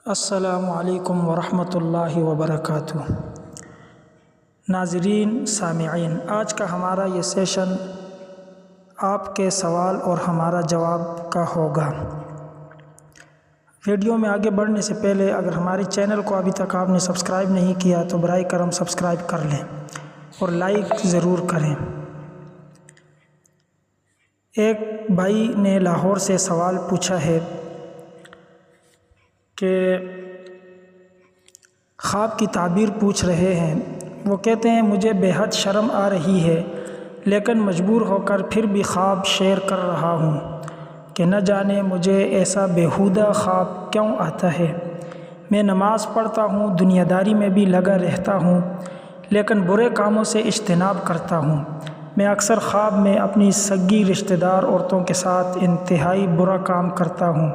السلام علیکم ورحمۃ اللہ وبرکاتہ۔ ناظرین، سامعین، آج کا ہمارا یہ سیشن آپ کے سوال اور ہمارا جواب کا ہوگا۔ ویڈیو میں آگے بڑھنے سے پہلے اگر ہمارے چینل کو ابھی تک آپ نے سبسکرائب نہیں کیا تو برائے کرم سبسکرائب کر لیں اور لائک ضرور کریں۔ ایک بھائی نے لاہور سے سوال پوچھا ہے کہ خواب کی تعبیر پوچھ رہے ہیں۔ وہ کہتے ہیں مجھے بے حد شرم آ رہی ہے، لیکن مجبور ہو کر پھر بھی خواب شیئر کر رہا ہوں کہ نہ جانے مجھے ایسا بیہودہ خواب کیوں آتا ہے۔ میں نماز پڑھتا ہوں، دنیا داری میں بھی لگا رہتا ہوں، لیکن برے کاموں سے اجتناب کرتا ہوں۔ میں اکثر خواب میں اپنی سگی رشتہ دار عورتوں کے ساتھ انتہائی برا کام کرتا ہوں۔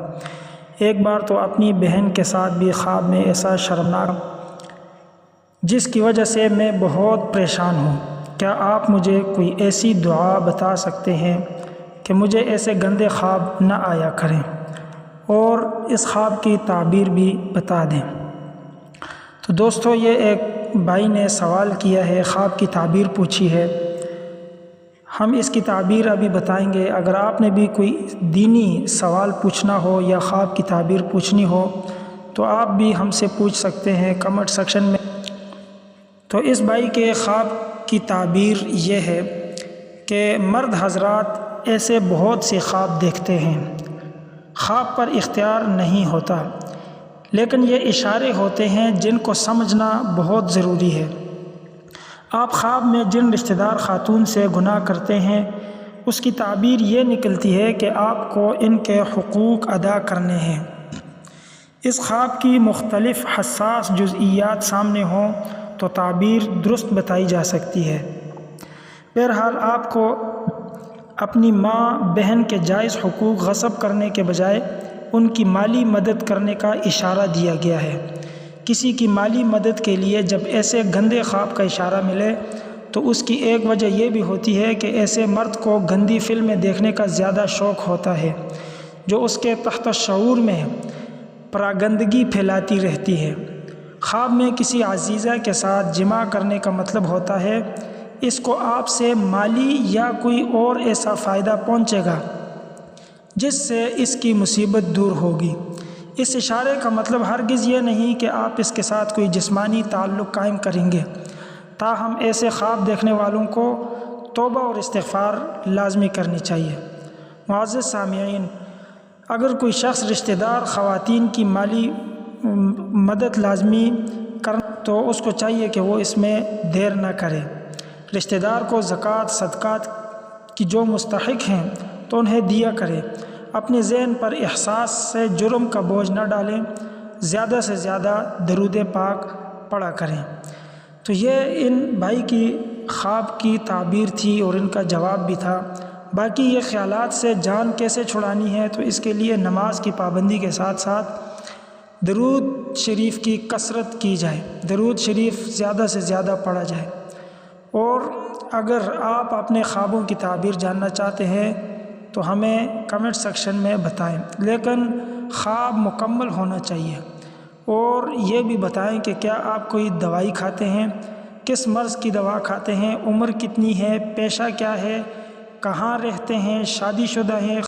ایک بار تو اپنی بہن کے ساتھ بھی خواب میں ایسا شرمناک، جس کی وجہ سے میں بہت پریشان ہوں۔ کیا آپ مجھے کوئی ایسی دعا بتا سکتے ہیں کہ مجھے ایسے گندے خواب نہ آیا کریں، اور اس خواب کی تعبیر بھی بتا دیں؟ تو دوستو، یہ ایک بھائی نے سوال کیا ہے، خواب کی تعبیر پوچھی ہے۔ ہم اس کی تعبیر ابھی بتائیں گے۔ اگر آپ نے بھی کوئی دینی سوال پوچھنا ہو یا خواب کی تعبیر پوچھنی ہو تو آپ بھی ہم سے پوچھ سکتے ہیں کمنٹ سیکشن میں۔ تو اس بھائی کے خواب کی تعبیر یہ ہے کہ مرد حضرات ایسے بہت سے خواب دیکھتے ہیں، خواب پر اختیار نہیں ہوتا، لیکن یہ اشارے ہوتے ہیں جن کو سمجھنا بہت ضروری ہے۔ آپ خواب میں جن رشتہ دار خاتون سے گناہ کرتے ہیں، اس کی تعبیر یہ نکلتی ہے کہ آپ کو ان کے حقوق ادا کرنے ہیں۔ اس خواب کی مختلف حساس جزئیات سامنے ہوں تو تعبیر درست بتائی جا سکتی ہے۔ بہرحال آپ کو اپنی ماں بہن کے جائز حقوق غصب کرنے کے بجائے ان کی مالی مدد کرنے کا اشارہ دیا گیا ہے۔ کسی کی مالی مدد کے لیے جب ایسے گندے خواب کا اشارہ ملے تو اس کی ایک وجہ یہ بھی ہوتی ہے کہ ایسے مرد کو گندی فلمیں دیکھنے کا زیادہ شوق ہوتا ہے، جو اس کے تحت شعور میں پراگندگی پھیلاتی رہتی ہے۔ خواب میں کسی عزیزہ کے ساتھ جماع کرنے کا مطلب ہوتا ہے اس کو آپ سے مالی یا کوئی اور ایسا فائدہ پہنچے گا جس سے اس کی مصیبت دور ہوگی۔ اس اشارے کا مطلب ہرگز یہ نہیں کہ آپ اس کے ساتھ کوئی جسمانی تعلق قائم کریں گے۔ تاہم ایسے خواب دیکھنے والوں کو توبہ اور استغفار لازمی کرنی چاہیے۔ معزز سامعین، اگر کوئی شخص رشتہ دار خواتین کی مالی مدد لازمی کرنا تو اس کو چاہیے کہ وہ اس میں دیر نہ کرے۔ رشتہ دار کو زکوٰۃ صدقات کی جو مستحق ہیں تو انہیں دیا کرے۔ اپنے ذہن پر احساس سے جرم کا بوجھ نہ ڈالیں، زیادہ سے زیادہ درود پاک پڑھا کریں۔ تو یہ ان بھائی کی خواب کی تعبیر تھی اور ان کا جواب بھی تھا۔ باقی یہ خیالات سے جان کیسے چھڑانی ہے تو اس کے لیے نماز کی پابندی کے ساتھ ساتھ درود شریف کی کثرت کی جائے، درود شریف زیادہ سے زیادہ پڑھا جائے۔ اور اگر آپ اپنے خوابوں کی تعبیر جاننا چاہتے ہیں تو ہمیں کمنٹ سیکشن میں بتائیں، لیکن خواب مکمل ہونا چاہیے۔ اور یہ بھی بتائیں کہ کیا آپ کوئی دوائی کھاتے ہیں، کس مرض کی دوا کھاتے ہیں، عمر کتنی ہے، پیشہ کیا ہے، کہاں رہتے ہیں، شادی شدہ ہیں،